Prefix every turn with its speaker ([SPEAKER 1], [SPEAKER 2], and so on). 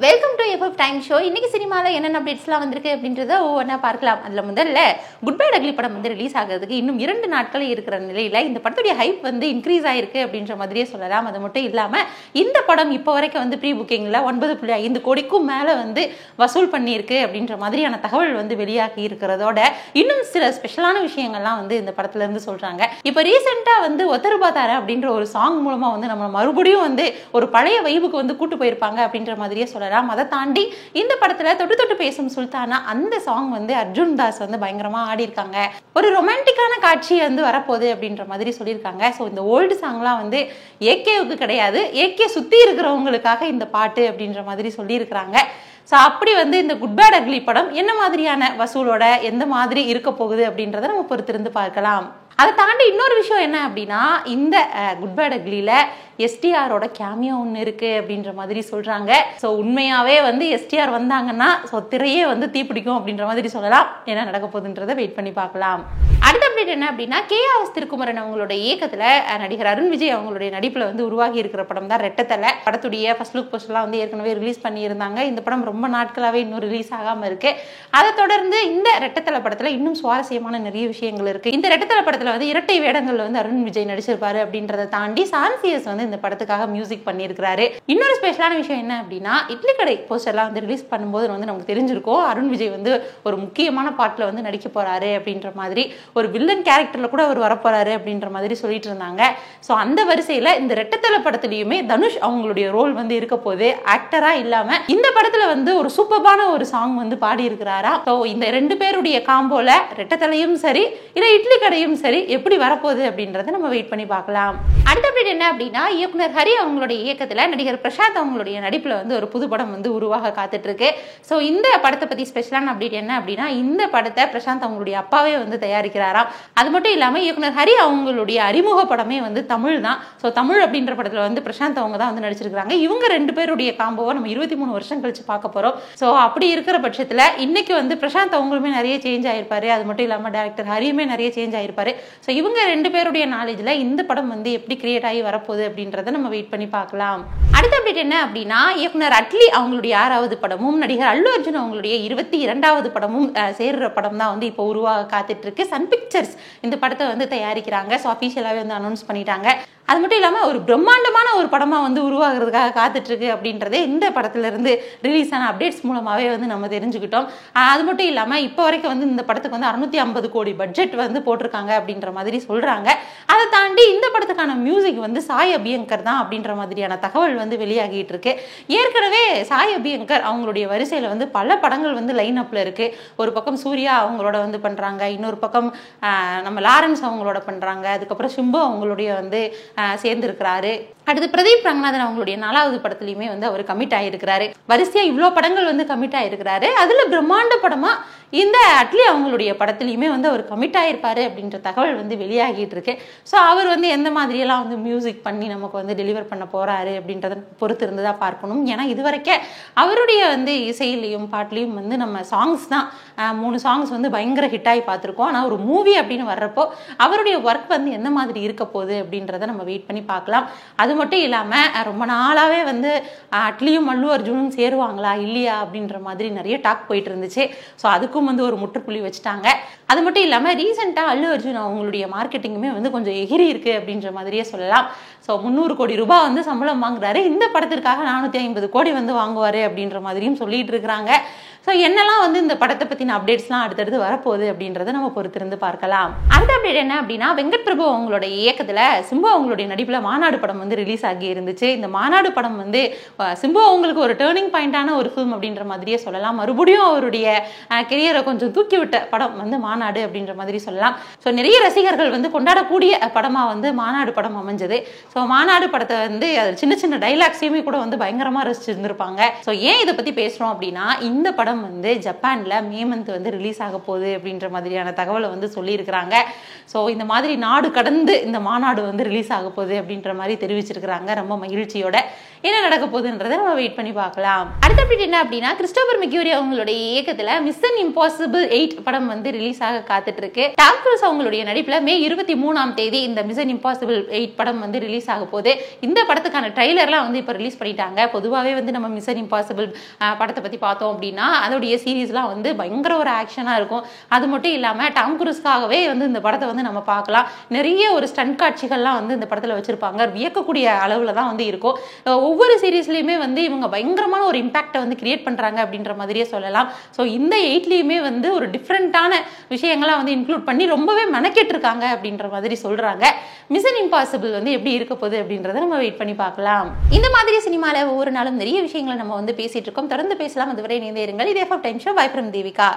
[SPEAKER 1] Welcome to FF time show. இன்னைக்கு சினிமாவில் என்னென்ன அப்டேட்ஸ்லாம் வந்திருக்கு அப்படின்றத ஒவ்வொன்றா பார்க்கலாம். அதில் முதல்ல குட் பை டக்லி படம் வந்து ரிலீஸ் ஆகிறதுக்கு இன்னும் 2 நாட்களே இருக்கிற நிலையில் இந்த படத்துடைய ஹைப் வந்து இன்க்ரீஸ் ஆயிருக்கு அப்படின்ற மாதிரியே சொல்லலாம். அது மட்டும் இல்லாமல் இந்த படம் இப்போ வரைக்கும் வந்து ப்ரீ புக்கிங்கில் 9.5 கோடிக்கும் மேலே வந்து வசூல் பண்ணியிருக்கு அப்படின்ற மாதிரியான தகவல் வந்து வெளியாகி இருக்கிறதோட இன்னும் சில ஸ்பெஷலான விஷயங்கள்லாம் வந்து இந்த படத்துல இருந்து சொல்றாங்க. இப்போ ரீசெண்டாக வந்து ஒத்தருபாத்தார அப்படின்ற ஒரு சாங் மூலமாக வந்து நம்ம மறுபடியும் வந்து ஒரு பழைய வைபுக்கு வந்து கூட்டு போயிருப்பாங்க அப்படின்ற மாதிரியே சொல்லலாம். அதை தாண்டி இந்த படத்துல தொட்டு தொட்டு பேசும் சுல்தானா அந்த சாங் வந்து அர்ஜுன் தாஸ் வந்து பயங்கரமா ஆடி இருக்காங்க. ஒரு ரொமான்டிக்கான காட்சி வந்து வரப்போகுது அப்படின்ற மாதிரி சொல்லியிருக்காங்க. ஸோ இந்த ஓல்டு சாங்லாம் வந்து ஏகேவுக்கு கிடையாது, ஏகே சுத்தி இருக்கிறவங்களுக்காக இந்த பாட்டு அப்படின்ற மாதிரி சொல்லியிருக்கிறாங்க. ஸோ அப்படி வந்து இந்த குட் பை டக்லி படம் என்ன மாதிரியான வசூலோட எந்த மாதிரி இருக்க போகுது அப்படின்றத நம்ம பொறுத்திருந்து பார்க்கலாம். அதை தாண்டி இன்னொரு விஷயம் என்ன அப்படின்னா, இந்த குட் பை டக்லியில் எஸ்டிஆரோட கேமியோ ஒன்று இருக்கு அப்படின்ற மாதிரி சொல்றாங்க. ஸோ உண்மையாவே வந்து எஸ்டிஆர் வந்தாங்கன்னா ஸோ திரையே வந்து தீப்பிடிக்கும் அப்படின்ற மாதிரி சொல்லலாம். என்ன நடக்க போகுதுன்றதை வெயிட் பண்ணி பார்க்கலாம். அடுத்த அப்டேட் என்ன அப்படின்னா, கேஆர்எஸ் திருக்குமரன் அவங்களோட இயக்கத்தில் நடிகர் அருண் விஜய் அவங்களுடைய நடிப்பில் வந்து உருவாகி இருக்கிற படம் தான் ரெட்டத்தலை. படத்துடைய ஃபர்ஸ்ட் லுக் போஸ்டர்லாம் வந்து ஏற்கனவே ரிலீஸ் பண்ணியிருந்தாங்க. இந்த படம் ரொம்ப நாட்களாகவே இன்னும் ரிலீஸ் ஆகாமல் இருக்கு. அதை தொடர்ந்து இந்த ரெட்டத்தலை படத்தில் இன்னும் சுவாரஸ்யமான நிறைய விஷயங்கள் இருக்கு. இந்த ரெட்டத்தலை படத்தில் வந்து இரட்டை வேடங்கள் வந்து அருண் விஜய் நடிச்சிருப்பாரு அப்படின்றத தாண்டி சான்சியஸ் வந்து இந்த படத்துக்காக மியூசிக் பண்ணியிருக்கிறாரு. இன்னொரு ஸ்பெஷலான விஷயம் என்ன அப்படின்னா, இட்லி கடை போஸ்டர்லாம் வந்து ரிலீஸ் பண்ணும்போது வந்து நமக்கு தெரிஞ்சிருக்கும் அருண் விஜய் வந்து ஒரு முக்கியமான பாட்டில் வந்து நடிக்க போறாரு அப்படின்ற மாதிரி, ஒரு வில்லன் கேரக்டர்ல கூட அவர் வரப்போறாரு அப்படின்ற மாதிரி சொல்லிட்டு இருந்தாங்க. ஸோ அந்த வரிசையில இந்த ரெட்டத்தலை படத்துலயுமே தனுஷ் அவங்களுடைய ரோல் வந்து இருக்க போது ஆக்டரா இல்லாம இந்த படத்துல வந்து ஒரு சூப்பரான ஒரு சாங் வந்து பாடி இருக்கிறாரா. ஸோ இந்த 2 பேருடைய காம்போல ரெட்டத்தலையும் சரி இல்ல இட்லி கடையும் சரி எப்படி வரப்போகுது அப்படின்றத நம்ம வெயிட் பண்ணி பார்க்கலாம். அடுத்த அப்டேட் என்ன அப்படின்னா, இயக்குனர் ஹரி அவங்களுடைய இயக்கத்தில் நடிகர் பிரசாந்த் அவங்களுடைய நடிப்பில் வந்து ஒரு புது படம் வந்து உருவாக காத்துட்டு இருக்கு. ஸோ இந்த படத்தை பற்றி ஸ்பெஷலான அப்டேட் என்ன அப்படின்னா, இந்த படத்தை பிரசாந்த் அவங்களுடைய அப்பாவே வந்து தயாரிக்கிறாராம். அது மட்டும் இல்லாமல் இயக்குனர் ஹரி அவங்களுடைய அறிமுக படமே வந்து தமிழ் தான். ஸோ தமிழ் அப்படின்ற படத்தில் வந்து பிரசாந்த் அவங்க தான் வந்து நடிச்சிருக்காங்க. இவங்க 2 பேருடைய காம்போவை நம்ம 23 வருஷம் கழிச்சு பார்க்க போகிறோம். ஸோ அப்படி இருக்கிற பட்சத்தில் இன்னைக்கு வந்து பிரசாந்த் அவங்களுமே நிறைய சேஞ்ச் ஆயிருப்பாரு. அது மட்டும் இல்லாமல் டைரக்டர் ஹரியுமே நிறைய சேஞ்ச் ஆயிருப்பாரு. ஸோ இவங்க 2 பேருடைய நாலேஜில் இந்த படம் வந்து எப்படி கிரியேட் ஆகி வரப்போகுது அப்படின்றத நம்ம வெயிட் பண்ணி பார்க்கலாம். அடுத்த அப்டேட் என்ன அப்படின்னா, இயக்குனர் அட்லி அவங்களுடைய 6வது படமும் நடிகர் அல்லு அர்ஜுன் அவங்களுடைய 22வது படமும் சேர்ற படம் தான் வந்து இப்போ உருவாக காத்துட்டு இருக்கு. சன் பிக்சர்ஸ் இந்த படத்தை வந்து தயாரிக்கிறாங்க. ஸோ அஃபிஷியலாகவே வந்து அனௌன்ஸ் பண்ணிட்டாங்க. அது மட்டும் இல்லாமல் ஒரு பிரம்மாண்டமான ஒரு படமாக வந்து உருவாகிறதுக்காக காத்துட்ருக்கு அப்படின்றதே இந்த படத்துல இருந்து ரிலீஸ் ஆன அப்டேட்ஸ் மூலமாகவே வந்து நம்ம தெரிஞ்சுக்கிட்டோம். அது மட்டும் இல்லாமல் இப்போ வரைக்கும் வந்து இந்த படத்துக்கு வந்து 650 கோடி பட்ஜெட் வந்து போட்டிருக்காங்க அப்படின்ற மாதிரி சொல்கிறாங்க. அதை தாண்டி இந்த படத்துக்கான மியூசிக் வந்து சாய் அபியங்கர் தான் அப்படின்ற மாதிரியான தகவல் வந்து வெளியாகிட்டு இருக்கு. ஏற்கனவே சாய் அபியங்கர் அவங்களுடைய வரிசையில் வந்து பல படங்கள் வந்து லைன் அப்பில் இருக்கு. ஒரு பக்கம் சூர்யா அவங்களோட வந்து பண்ணுறாங்க, இன்னொரு பக்கம் நம்ம லாரன்ஸ் அவங்களோட பண்ணுறாங்க, அதுக்கப்புறம் சிம்பு அவங்களுடைய வந்து சேர்ந்திருக்கிறாரு. அடுத்து பிரதீப் ரங்கநாதன் அவங்களுடைய 4வது படத்துலையுமே வந்து அவர் கமிட் ஆகிருக்கிறாரு. வரிசையா இவ்வளோ படங்கள் வந்து கமிட் ஆகிருக்கிறாரு. அதில் பிரம்மாண்ட படமா இந்த அட்லி அவங்களுடைய படத்துலையுமே வந்து அவர் கமிட் ஆகிருப்பாரு அப்படின்ற தகவல் வந்து வெளியாகிட்டு இருக்கு. ஸோ அவர் வந்து எந்த மாதிரியெல்லாம் வந்து மியூசிக் பண்ணி நமக்கு வந்து டெலிவர் பண்ண போறாரு அப்படின்றத பொறுத்து இருந்து தான் பார்க்கணும். ஏன்னா இதுவரைக்கும் அவருடைய வந்து இசையிலையும் பாட்டுலையும் வந்து நம்ம சாங்ஸ் தான் 3 சாங்ஸ் வந்து பயங்கர ஹிட் ஆகி பார்த்துருக்கோம். ஆனால் ஒரு மூவி அப்படின்னு வர்றப்போ அவருடைய ஒர்க் வந்து எந்த மாதிரி இருக்க போகுது அப்படின்றத நம்ம வெயிட் பண்ணி பார்க்கலாம். அது மட்டும் இல்லாமல் ரொம்ப நாளாகவே வந்து அட்லியும் அல்லு அர்ஜுனும் சேருவாங்களா இல்லையா அப்படின்ற மாதிரி நிறைய டாக் போயிட்டு இருந்துச்சு. ஸோ அதுக்கும் வந்து ஒரு முற்றுப்புள்ளி வச்சுட்டாங்க. அது மட்டும் இல்லாமல் ரீசெண்டாக அல்லு அர்ஜுன் அவங்களுடைய மார்க்கெட்டிங்குமே வந்து கொஞ்சம் எகிரி இருக்கு அப்படின்ற மாதிரியே சொல்லலாம். ஸோ 300 கோடி ரூபாய் வந்து சம்பளம் வாங்குறாரு. இந்த படத்திற்காக 450 கோடி வந்து வாங்குவாரு அப்படின்ற மாதிரியும் சொல்லிட்டு இருக்கிறாங்க. ஸோ என்னெல்லாம் வந்து இந்த படத்தை பற்றின அப்டேட்ஸ்லாம் அடுத்தடுத்து வரப்போகுது அப்படின்றத நம்ம பொறுத்திருந்து பார்க்கலாம். அடுத்த அப்டேட் என்ன அப்படின்னா, வெங்கட் பிரபு அவங்களோட இயக்கத்தில் சிம்பு அவங்களுடைய நடிப்பில் மாநாடு படம் வந்து ரிலீஸ் ஆகி இருந்துச்சு. இந்த மாநாடு படம் வந்து சிம்பு அவங்களுக்கு ஒரு டேர்னிங் பாயிண்டான ஒரு ஃபிலிம் அப்படின்ற மாதிரியே சொல்லலாம். மறுபடியும் அவருடைய கெரியரை கொஞ்சம் தூக்கி விட்ட படம் வந்து மாநாடு அப்படின்ற மாதிரி சொல்லலாம். ஸோ நிறைய ரசிகர்கள் வந்து கொண்டாடக்கூடிய படமாக வந்து மாநாடு படம் அமைஞ்சது. ஸோ மாநாடு படத்தை வந்து அது சின்ன சின்ன டைலாக்ஸையுமே கூட வந்து பயங்கரமாக ரசிச்சிருந்திருப்பாங்க. ஸோ ஏன் இதை பற்றி பேசுகிறோம் அப்படின்னா, இந்த படம் வந்து ஜப்பான்ல மே மந்த் வந்து ரிலீஸ் ஆக போகுது அப்படின்ற மாதிரியான தகவலை வந்து சொல்லியிருக்கிறாங்க. ஸோ இந்த மாதிரி நாடு கடந்து இந்த மாநாடு வந்து ரிலீஸ் ஆக போகுது அப்படின்ற மாதிரி தெரிவிச்சிருக்கிறாங்க ரொம்ப மகிழ்ச்சியோட. என்ன நடக்க போகுதுன்றதை நம்ம வெயிட் பண்ணி பார்க்கலாம். அடுத்த அப்டேட் என்ன அப்படின்னா, கிறிஸ்டோபர் மெக்யூரி அவங்களுடைய இயக்கத்துல மிஷன் இம்பாசிபிள் 8 படம் வந்து ரிலீஸ் ஆக காத்துட்டு இருக்கு. டாம் க்ரூஸ் அவங்களுடைய நடிப்புல மே 23ஆம் தேதி இந்த மிஷன் இம்பாசிபிள் 8 படம் வந்து ரிலீஸ் ஆக போகுது. இந்த படத்துக்கான ட்ரைலர்லாம் வந்து இப்ப ரிலீஸ் பண்ணிட்டாங்க. பொதுவாகவே வந்து நம்ம மிஷன் இம்பாசிபிள் படத்தை பத்தி பார்த்தோம் அப்படின்னா அதோடைய சீரீஸ்லாம் வந்து பயங்கர ஒரு ஆக்ஷனா இருக்கும். அது மட்டும் இல்லாம டாம் க்ரூஸ்க்காகவே வந்து இந்த படத்தை வந்து நம்ம பார்க்கலாம். நிறைய ஒரு ஸ்டண்ட் காட்சிகள்லாம் வந்து இந்த படத்துல வச்சிருப்பாங்க. வியக்கக்கூடிய அளவுல தான் வந்து இருக்கும். ஒவ்வொரு சீரீஸ்லயுமே வந்து இவங்க பயங்கரமான ஒரு இம்பாக்டை வந்து கிரியேட் பண்றாங்க அப்படின்ற மாதிரியே சொல்லலாம். ஸோ இந்த 8லயுமே வந்து ஒரு டிஃப்ரெண்டான விஷயங்கள்லாம் வந்து இன்க்ளூட் பண்ணி ரொம்பவே மெனக்கெட்டு இருக்காங்க அப்படின்ற மாதிரி சொல்றாங்க. மிஷன் இம்பாசிபிள் வந்து எப்படி இருக்க போகுது அப்படின்றத நம்ம வெயிட் பண்ணி பார்க்கலாம். இந்த மாதிரி சினிமால ஒவ்வொரு நாளும் நிறைய விஷயங்களை நம்ம வந்து பேசிட்டு இருக்கோம். தொடர்ந்து பேசலாம். அதுவரை இணைந்தே இருங்கள். இது FM time show. By from Devika.